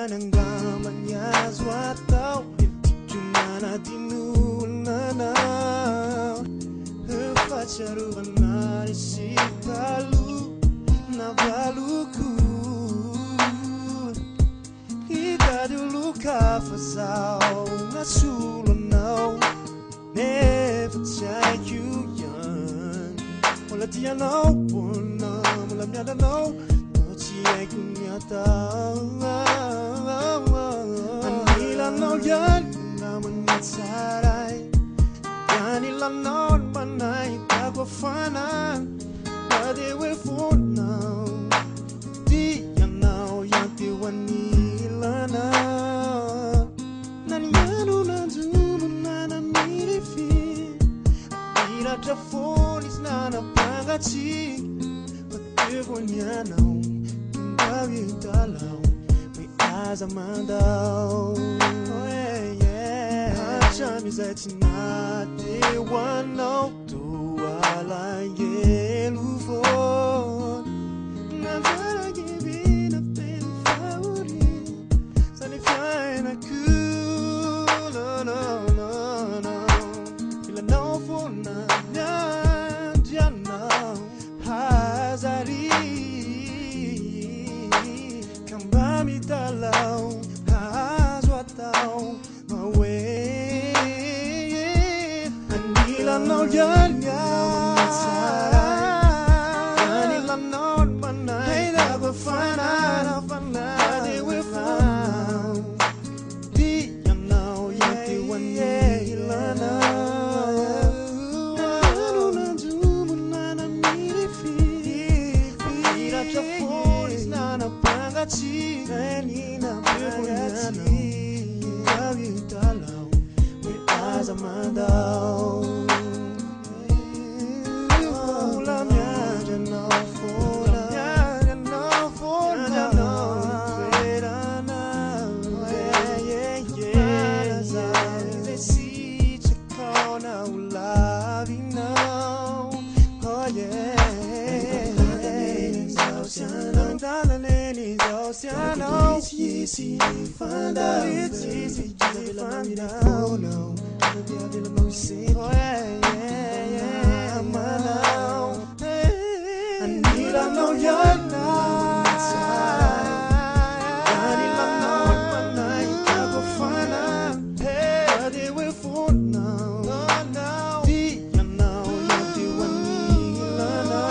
Pananggaman niya swataw Jumana tinulana Pacaruan na si Palu Na baluku Ika dulu ka fasao Na sulanaw Never take you young Wala dia no Wala mula miada no Ciai kunyata anilanao yan naman saray anilanao manay tagwafanan padewe for now di yanao yang tiwanilana naniyano na dumo na namirifi ira the phone is not a pangachi padewe nyanao may azamandaw Hachamizati nate wanaw tuwala yelufon Nazara gibina pen fauri Sani fiana cool no Ila no for na jana hazari Kambami talaw, hazwataw, mawe anilanao yan anilanao manay nagwafanan padewe for now di yanao yang tiwanilana ano na dumo na namirifi ira the phone is not a pangachi kanina pangachi gawi talaw may azamandaw ulam ya no for no verana they see to call now loving now oh yeah Oceano, it's easy to find out. It's easy to find out. No, oh yeah, I'm now. Anilanao yan anilanao manay tagwafanan padewe for now di yanao yang tiwanilana